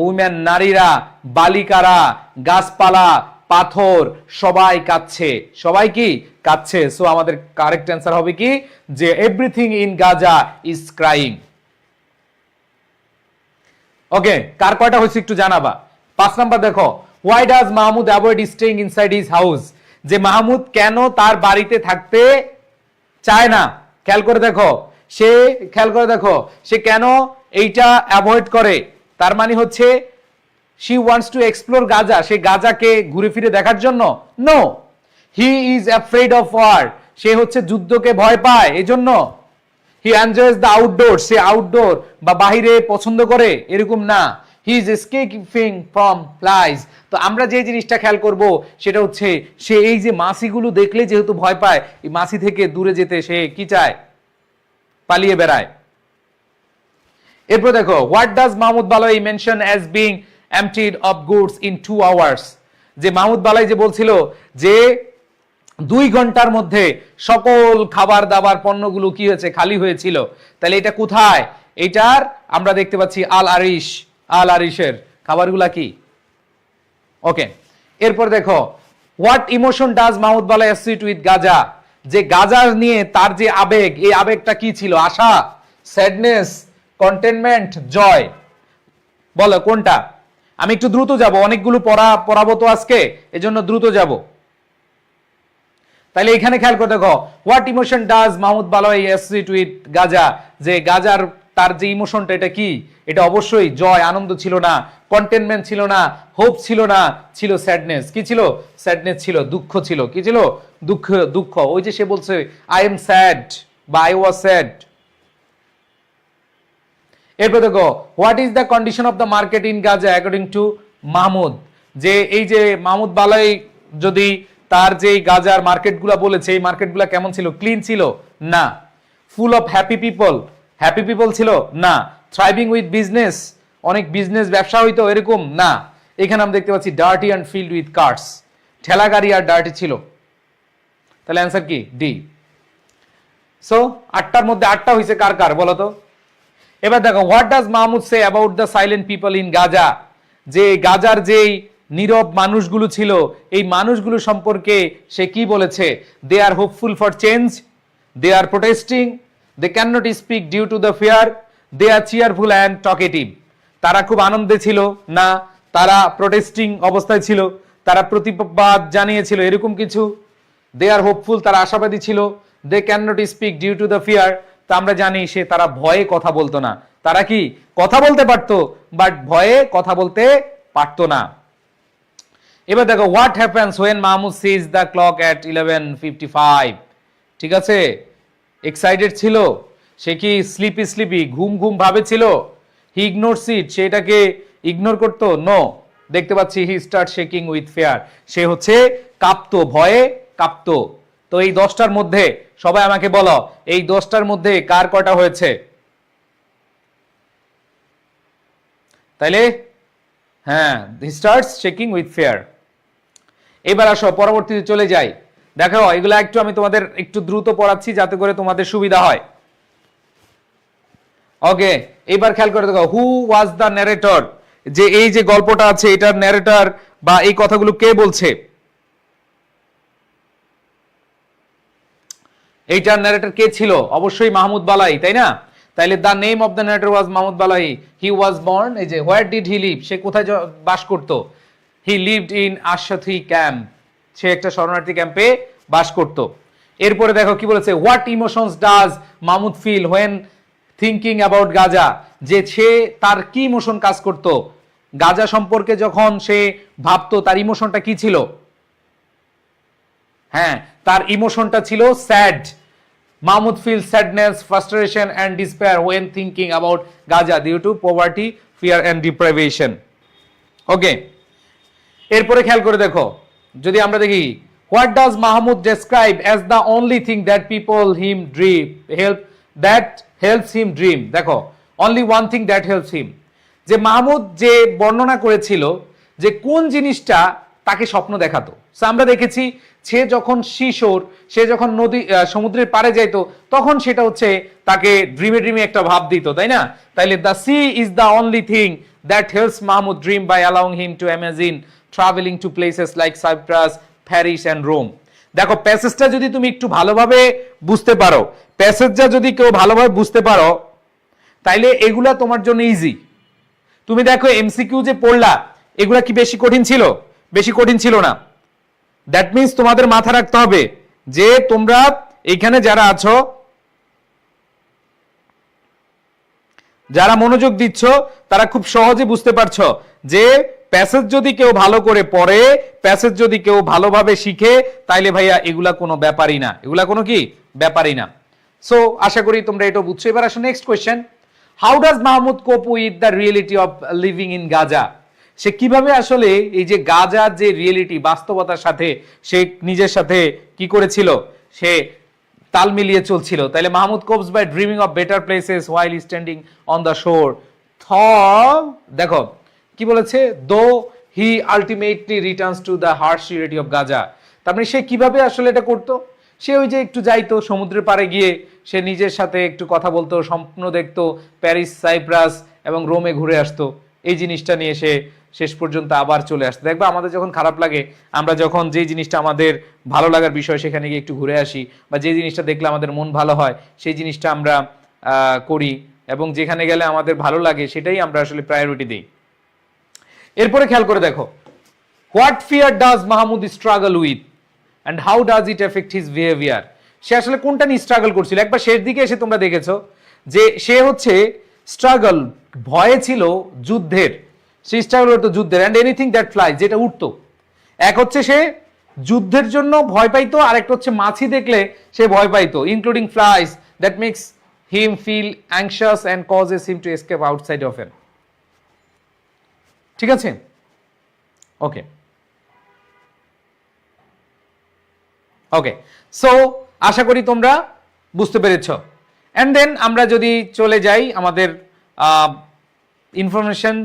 উইমেন নারীরা, বালিকারা, গাছপালা, পাথর সবাই কাঁদছে, সবাই কি কাঁদছে। সো আমাদের কারেক্ট অ্যান্সার হবে কি? যে everything in Gaza is crying. Okay, কার কয়টা হয়েছে একটু জানাবা। 5 নাম্বার দেখো why does Mahmoud avoid staying inside his house, যে মাহমুদ কেন তার বাড়িতে থাকতে চায় না। খেয়াল করে দেখো সে কেন এইটা অ্যাভয়েড করে, তার মানে হচ্ছে she wants to explore Gaza, সে গাজাকে ঘুরে ফিরে দেখার জন্য? No, he is afraid of war, সে হচ্ছে যুদ্ধকে ভয় পায় এজন্য। হি এনজয়স দ্য আউটডোর, সে আউটডোর বা বাহিরে পছন্দ করে, এরকম না। He is escaping from flies. তো আমরা যে জিনিসটা খেয়াল করব সেটা হচ্ছে সে এই যে মাছিগুলো দেখলে যেহেতু ভয় পায়, এই মাছি থেকে দূরে যেতে সে কি চায়? পালিয়ে বেড়ায়। এরপর দেখো what does Mahmoud Balay mention as being emptied of goods in 2 hours, যে মাহমুদ বালাই যে বলছিল যে 2 ঘন্টার মধ্যে সকল খাবার দাবার পণ্যগুলো কি হয়েছে? খালি হয়েছিল। তাহলে এটা কোথায়? এটার আমরা দেখতে পাচ্ছি আল আরিশের খাবারগুলা কি? ওকে, এরপর দেখো হোয়াট ইমোশন ডাজ মাহমুদ বালাই অ্যাসোসিয়েট উইথ গাজা, যে গাজার নিয়ে তার যে আবেগ, এই আবেগটা কি ছিল? আশা, স্যাডনেস, কন্টেনমেন্ট, জয়? বলো কোনটা? আমি একটু দ্রুত যাব, অনেকগুলো পড়াবো তো আজকে, এজন্য দ্রুত যাব। তাহলে এখানে খেয়াল করে দেখো what emotion does Mahmoud Balay associate with Gaza, যে গাজার তার যে ইমোশনটা এটা কি? এটা অবশ্যই জয়, আনন্দ ছিল না, কন্টেনমেন্ট ছিল না, হোপ ছিল না, ছিল স্যাডনেস। কি ছিল? স্যাডনেস ছিল, দুঃখ ছিল। কি ছিল? দুঃখ। ওই যে সে বলছে আই এম স্যাড বা আই ওয়াজ স্যাড। এরপর দেখো what is the condition of the market in Gaza according to Mahmud, যে এই যে মাহমুদ বালাই যদি তার যে গাজার মার্কেটগুলা বলেছে, এই মার্কেটগুলা কেমন ছিল? ক্লিন ছিল? না। ফুল অফ হ্যাপি পিপল ছিল? না। থ্রাইভিং উইথ বিজনেস, অনেক বিজনেস ব্যবসা হইতো, এরকম? না। এখানে আমরা দেখতে পাচ্ছি dirty and filled with cars, ঠেলা গাড়ি আর ডার্টি ছিল। তাহলে অ্যান্সার কি? ডি। সো 8টার মধ্যে 8টা হয়েছে কার কার বলো তো? এবার দেখো what does Mahmud say about the silent people in Gaza, যে গাজার যেই নীরব মানুষগুলো ছিল, এই মানুষগুলো সম্পর্কে সে কি বলেছে? They are hopeful for change, they are protesting, they can not speak due to the fear, they are cheerful and talkative. তারা খুব আনন্দে ছিল না, তারা প্রোটেস্টিং অবস্থায় ছিল, তারা প্রতিবাদ জানিয়েছিল, এরকম কিছু। দে আর হোপফুল, তারা আশাবাদী ছিল। They can not speak due to the fear, তা আমরা জানি সে তারা ভয়ে কথা বলতো না। তারা কি কথা বলতে পারতো, বাট ভয়ে কথা বলতে পারতো না। এবার দেখো what happens when Mahmoud sees the clock at 11:55, ঠিক আছে? এক্সাইটেড ছিল, সে কি স্লিপি ঘুম ভাবে ছিল? হি ইগনোরস ইট, সেটাকে ইগনোর করতো? নো। দেখতে পাচ্ছি he start shaking with fear, সে হচ্ছে কাঁপতো, ভয়ে কাঁপতো। তো এই 10টার মধ্যে সবাই আমাকে বলো, এই 10টার মধ্যে কার কয়টা হয়েছে? তাইলে হ্যাঁ, হি স্টার্টস শেকিং উইথ ফিয়ার। এবার আসো পরবর্তীতে চলে যাই। দেখো এগুলা একটু আমি তোমাদের একটু দ্রুত পড়াচ্ছি যাতে করে তোমাদের সুবিধা হয়। ওকে, এবার খেয়াল করে দেখো, হু ওয়াজ দ্য ন্যারেটর, যে এই যে গল্পটা আছে এটার ন্যারেটর বা এই কথাগুলো কে বলছে, এইটার ন্যারেটর কে ছিল? অবশ্যই মাহমুদ বালাই, তাই না? তাইলে the name of the narrator was Mahmud বালাই। হি ওয়াজ বর্ন, এই যে হোয়ার ডিড হি লিভ, সে কোথায় বাস করত? He lived in Ashati camp, সে একটা শরণার্থী ক্যাম্পে বাস করত। এরপরে দেখো কি বলেছে, what emotions does Mahmoud feel when thinking about Gaza, যে সে তার কি ইমোশন কাজ করত গাজা সম্পর্কে যখন সে ভাবতো, তার ইমোশনটা কি ছিল? হ্যাঁ, তার ইমোশনটা ছিল sad. Mahmoud feel sadness, frustration and despair when thinking about Gaza due to poverty, fear and deprivation. Okay, এরপরে খেয়াল করে দেখো, যদি আমরা দেখি, what does Mahmoud describe as the only thing that people him dream helps him dream. দেখো, only one thing that helps him, যে Mahmoud যে বর্ণনা করেছিল যে কোন জিনিসটা তাকে স্বপ্ন দেখাতো। আমরা দেখেছি সে যখন শিশোর, সে যখন সমুদ্রের পাড়ে যাইতো, তখন সেটা হচ্ছে তাকে ড্রিমে একটা ভাব দিত, তাই না? তাইলে the sea is the only thing that helps Mahmoud dream by allowing him to imagine travelling to places like Cyprus, Paris and Rome. দেখো, প্যাসেজটা যদি তুমি একটু ভালোভাবে বুঝতে পারো, প্যাসেজটা যদি কেউ ভালোভাবে বুঝতে পারো, তাইলে এগুলা তোমার জন্য ইজি। তুমি দেখো এমসিকিউ যে পড়লা, এগুলা কি বেশি কঠিন ছিল? বেশি কঠিন ছিল না। দ্যাট মিন্স তোমাদের মাথা রাখতে হবে যে তোমরা এখানে যারা আছো, যারা মনোযোগ দিচ্ছ, তারা খুব সহজে বুঝতে পারছো যে প্যাসেজ যদি কেউ ভালো করে পড়ে, প্যাসেজ যদি কেউ ভালোভাবে শিখে, তাইলে ভাইয়া এগুলা কোনো ব্যাপারই না, এগুলা কোনো কি ব্যাপারই না। সো আশা করি তোমরা এটা বুঝছো। এবার আসো next question, how does Mahmoud cope with the reality of living in Gaza? সে কিভাবে আসলে এই যে গাজার যে রিয়েলিটি, বাস্তবতার সাথে সে নিজের সাথে কি করেছিল, সে তাল মিলিয়ে চলছিল। তাইলে Mahmoud copes by dreaming of better places while standing on the shore. দেখো কি বলেছে, though he ultimately returns to the harsh reality of Gaza. তার মানে সে কিভাবে আসলে এটা করতো? সে ওই যে একটু যাইতো সমুদ্রের পাড়ে গিয়ে, সে নিজের সাথে একটু কথা বলতো, স্বপ্ন দেখতো, প্যারিস, সাইপ্রাস এবং রোমে ঘুরে আসতো। এই জিনিসটা নিয়ে সে শেষ পর্যন্ত আবার চলে আসতো। দেখবা আমাদের যখন খারাপ লাগে, আমরা যখন যে জিনিসটা আমাদের ভালো লাগার বিষয়, সেখানে গিয়ে একটু ঘুরে আসি, বা যে জিনিসটা দেখলে আমাদের মন ভালো হয়, সেই জিনিসটা আমরা করি, এবং যেখানে গেলে আমাদের ভালো লাগে সেটাই আমরা আসলে প্রায়োরিটি দিই। এরপরে খেয়াল করে দেখো, what fear does Mahmoud struggle with and how does it affect his behaviour? সে আসলে কোনটা নিয়ে স্ট্রাগল করছিল? একবার শেষ দিকে এসে তোমরা দেখেছো যে সে হচ্ছে স্ট্রাগল, ভয়ে ছিল যুদ্ধের, সে স্ট্রাগল করতো যুদ্ধের, অ্যান্ড এনিথিং দ্যাট ফ্লাই, যেটা উঠতো। এক হচ্ছে সে যুদ্ধের জন্য ভয় পাইতো, আর একটা হচ্ছে মাছি দেখলে সে ভয় পাইতো, including flies that makes him feel anxious and causes him to escape outside of এন। ঠিক আছে, ওকে ওকে। সো আশা করি তোমরা বুঝতে পেরেছ। অ্যান্ড দেন আমরা যদি চলে যাই আমাদের ইনফরমেশন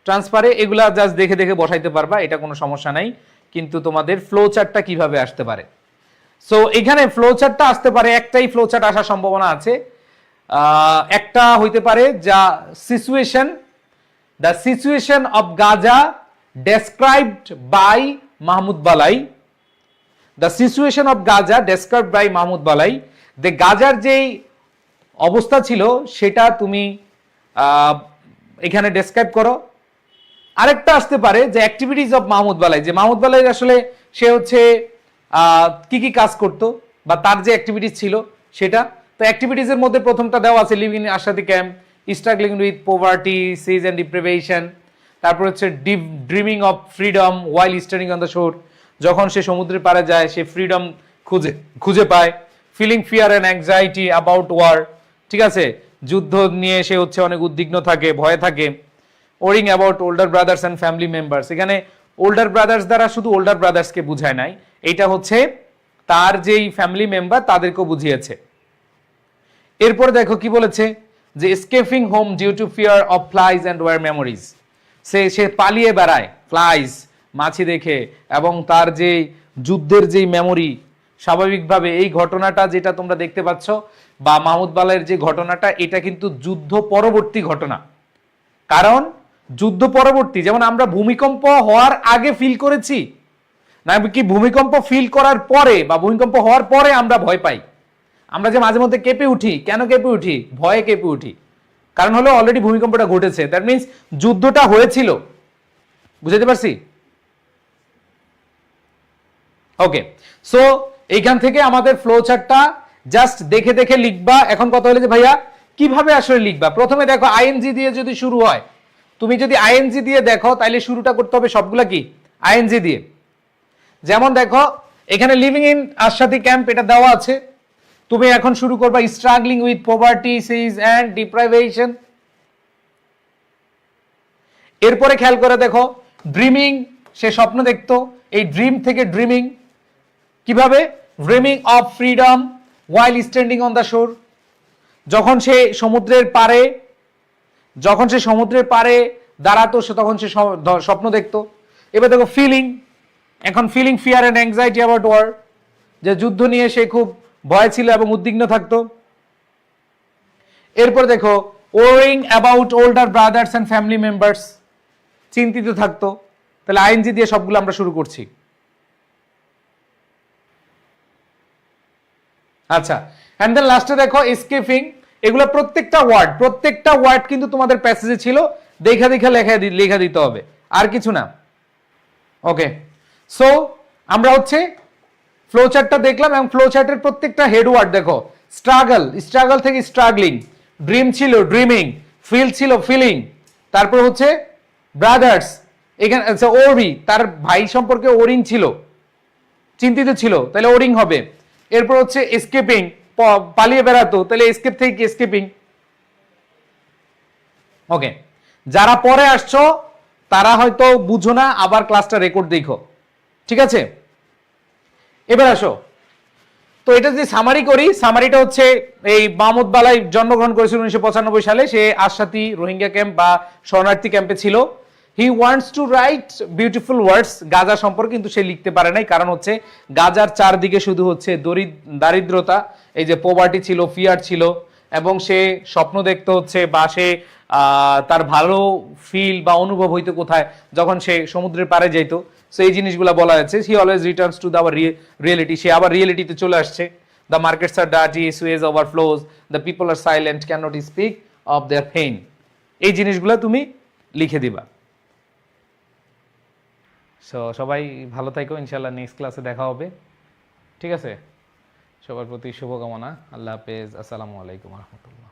ট্রান্সফারে, এগুলা জাস্ট দেখে দেখে বসাইতে পারবা, এটা কোনো সমস্যা নাই। কিন্তু তোমাদের ফ্লো চার্টটা কিভাবে আসতে পারে, সো এখানে ফ্লো চার্টটা আসতে পারে, একটাই ফ্লো চার্ট আসার সম্ভাবনা আছে। একটা হইতে পারে যা situation, the situation of Gaza described by Mahmoud Balay, the situation of Gaza described by Mahmoud Balay, যে গাজার যেই অবস্থা ছিল সেটা তুমি এখানে ডেসক্রাইব করো। আরেকটা আসতে পারে যে অ্যাক্টিভিটিস অফ মাহমুদ বালাই, যে মাহমুদ বালাই আসলে সে হচ্ছে কি কি কাজ করতো, বা তার যে অ্যাক্টিভিটিস ছিল সেটা। তো অ্যাক্টিভিটিসের মধ্যে প্রথমটা দেওয়া আছে living in Ashati camp, struggling with poverty, siege and deprivation. তারপর হচ্ছে dreaming of freedom while standing on the shore, যখন সে সমুদ্রের পাড়ে যায় সে ফ্রিডম খুঁজে পায়। Feeling fear and anxiety about war, ঠিক আছে, যুদ্ধ নিয়ে সে হচ্ছে অনেক উদ্বিগ্ন থাকে, ভয়ে থাকে। Worrying about older brothers and family members, এখানে ওল্ডার ব্রাদার্স দ্বারা শুধু ওল্ডার ব্রাদার্সকে বুঝায় নাই, এটা হচ্ছে তার যেই ফ্যামিলি মেম্বার তাদেরকেও বুঝিয়েছে। এরপরে দেখো কি বলেছে, যে escaping home due to fear of flies and war memories, সে পালিয়ে বেড়ায় ফ্লাইজ, মাছি দেখে, এবং তার যে যুদ্ধের যেই মেমোরি, স্বাভাবিকভাবে এই ঘটনাটা যেটা তোমরা দেখতে পাচ্ছ, বা মাহমুদ বালাইয়ের যে ঘটনাটা, এটা কিন্তু যুদ্ধ পরবর্তী ঘটনা। কারণ যুদ্ধ পরবর্তী, যেমন আমরা ভূমিকম্প হওয়ার আগে ফিল করেছি, না কি ভূমিকম্প ফিল করার পরে বা ভূমিকম্প হওয়ার পরে আমরা ভয় পাই। আমরা যে মাঝে মধ্যে কেঁপে উঠি, কেন কেঁপে উঠি? ভয়ে কেঁপে উঠি। কারণ হলো অলরেডি ভূমিকম্পটা ঘটেছে, দ্যাট মিনস যুদ্ধটা হয়েছিল। বুঝতে পারছি? ওকে, সো এইখান থেকে আমাদের ফ্লো চার্টটা জাস্ট দেখে দেখে লিখবা। এখন কথা হলো যে ভাইয়া কিভাবে আসলে লিখবা? প্রথমে দেখো আইএনজি দিয়ে যদি শুরু হয়, তুমি যদি আইএনজি দিয়ে দেখো তাহলে শুরুটা করতে হবে সবগুলা কি আইএনজি দিয়ে। যেমন দেখো এখানে লিভিং ইন আশাতি ক্যাম্প এটা দেওয়া আছে, তুমি এখন শুরু করবা struggling with poverty, siege and deprivation. এরপরে খেয়াল করে দেখো ড্রিমিং, সে স্বপ্ন দেখতো, এই ড্রিম থেকে ড্রিমিং কিভাবে? Dreaming of freedom while standing on the shore, যখন সে সমুদ্রের পারে দাঁড়াতো তখন সে স্বপ্ন দেখতো। এবার দেখো ফিলিং, এখন feeling fear and anxiety about war, যে যুদ্ধ নিয়ে সে খুব ভয় ছিল এবং উদ্বিগ্ন থাকতো। এরপর দেখো worrying about older brothers and family members, চিন্তিত থাকতো। তাহলে আইএনজি দিয়ে সবগুলো আমরা শুরু করছি। আচ্ছা, এন্ড দেন লাস্টে দেখো এসকেপিং। এগুলো প্রত্যেকটা ওয়ার্ড কিন্তু তোমাদের প্যাসেজে ছিল, দেখা লেখা দিতে হবে, আর কিছু না। ওকে, সো আমরা হচ্ছে ফ্লো চার্টটা দেখলাম এবং ফ্লো চার্টের প্রত্যেকটা হেড ওয়ার্ড দেখো। স্ট্রাগল থেকে স্ট্রাগলিং, ড্রিম ছিল ড্রিমিং, ফিল ছিল ফিলিং, তারপর হচ্ছে ব্রাদার্স, এখানে আচ্ছা ওরি, তার ভাই সম্পর্কে ওরিং ছিল, চিন্তিত ছিল, তাহলে ওরিং হবে। এরপর হচ্ছে এসকেপিং, পালিয়ে বেড়াতো, তাহলে এসকেপ থেকে এসকেপিং। ওকে, যারা পরে আসছো তারা হয়তো বুঝো না, আবার ক্লাসটা রেকর্ড দেখো, ঠিক আছে? এবার আসো, তো এটা যদি সামারি করি, সামারিটা হচ্ছে এই মাহমুদ বালাই জন্মগ্রহণ করেছিল 1995 সালে, সে আশাতি রোহিঙ্গা ক্যাম্প বা শরণার্থী ক্যাম্পে ছিল। He wants to write beautiful words Gaza সম্পর্কে, কিন্তু সে লিখতে পারে নাই, কারণ হচ্ছে গাজার চারদিকে শুধু হচ্ছে দারিদ্রতা, এই যে পোভার্টি ছিল, ফিয়ার ছিল, এবং সে স্বপ্ন দেখতে হচ্ছে বা সে তার ভালো ফিল বা অনুভব হইতো কোথায়? যখন সে সমুদ্রের পাড়ে যাইতো। সো এই জিনিসগুলো বলা হয়েছে। He always returns to the reality, সে আবার রিয়েলিটিতে চলে আসছে। The markets are dirty, sewage overflows, the people are silent, can not speak of their pain. এই জিনিসগুলো তুমি লিখে দিবা। সো সবাই ভালো থাকো, ইনশাআল্লাহ নেক্সট ক্লাসে দেখা হবে, ঠিক আছে? সবার প্রতি শুভকামনা। আল্লাহ হাফেজ, আসসালামু আলাইকুম রহমতুল্লাহ।